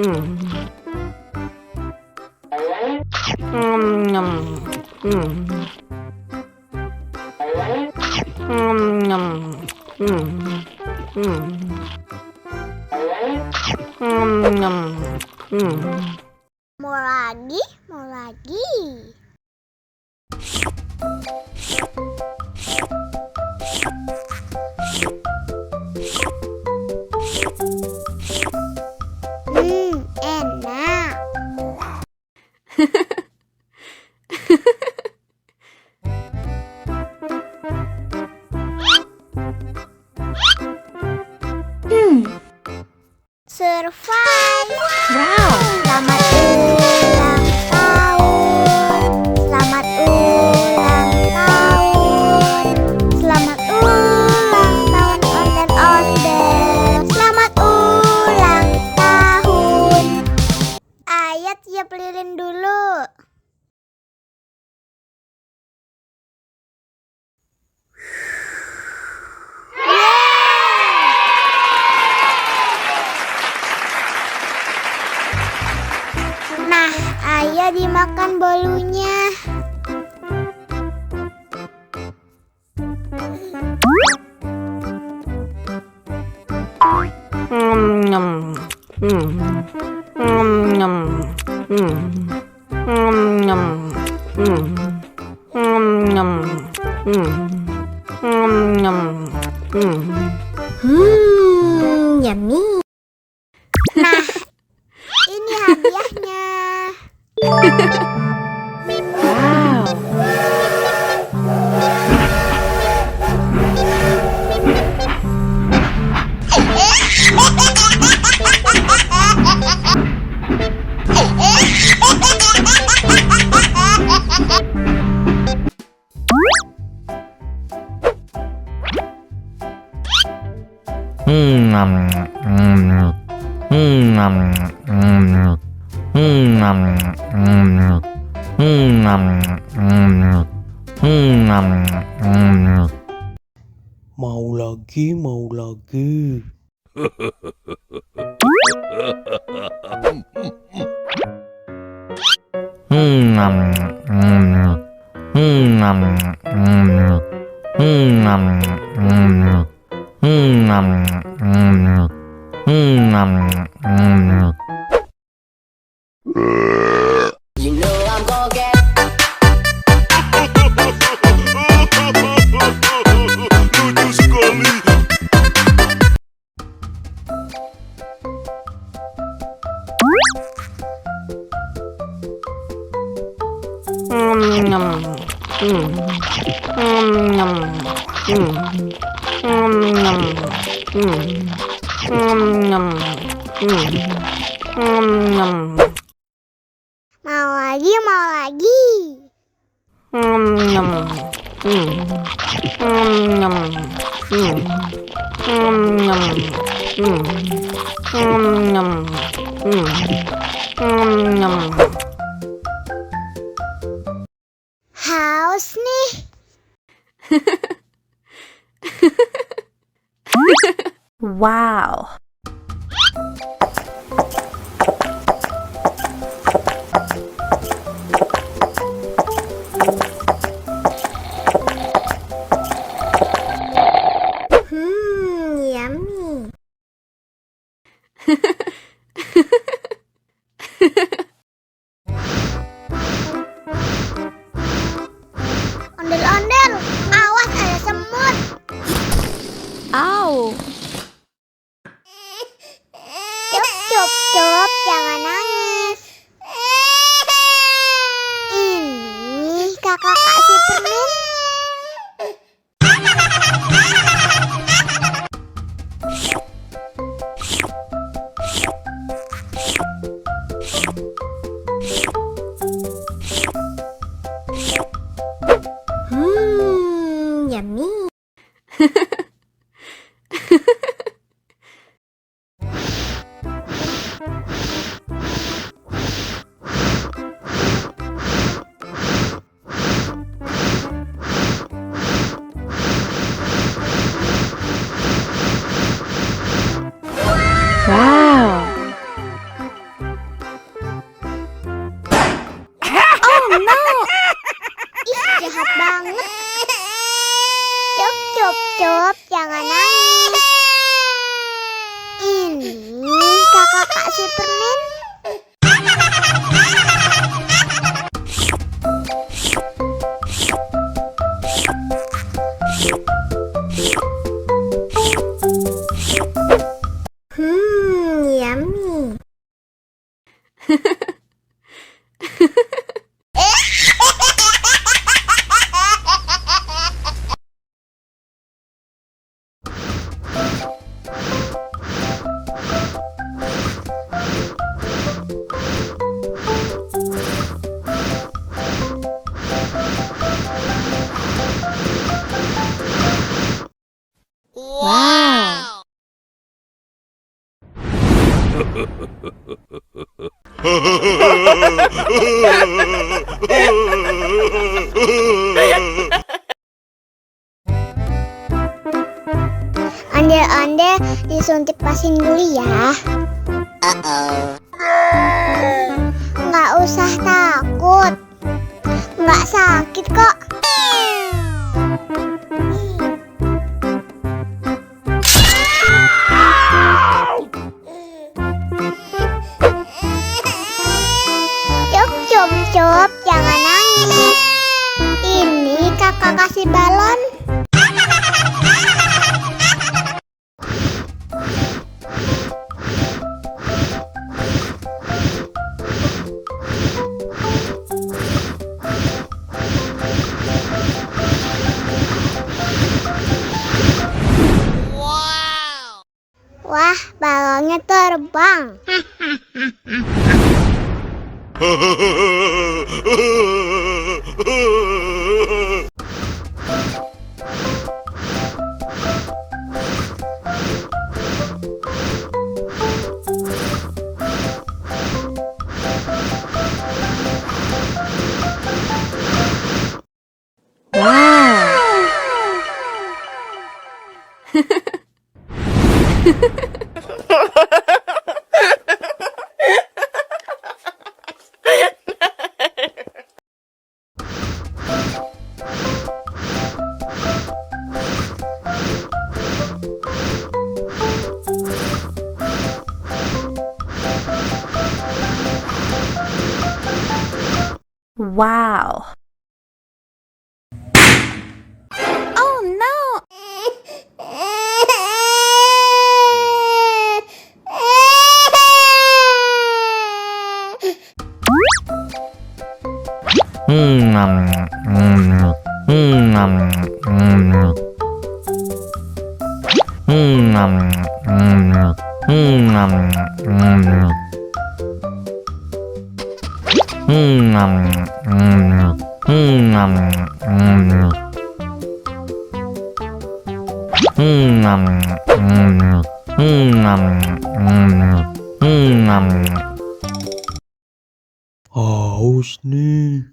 Mau lagi, mau lagi. Enak. Survive. Wow. Selamat ulang tahun. Selamat ulang tahun. Selamat ulang tahun onde-onde. Selamat ulang tahun. Ayat tiup lilin dulu. Nah, ayah dimakan bolunya. Yummy. Nah, ini hadiahnya. Wow. Mau lagi, mau lagi. Mau lagi, mau lagi. Haus nih. Wow. Yummy. Ondel-ondel, awas ada semut. Ow. no. Ih, jahat banget. Cup, cup, cup, jangan nangis. Ini kakak kasih permen. Yummy. Wow. Ondel-ondel disuntik pasin dulu ya. Nggak usah takut. Nggak sakit kok. Cup, cup, cup, jangan nangis. Ini kakak kasih balon. Wah, balonnya terbang. Wow. Wow. Oh no. Haus nih.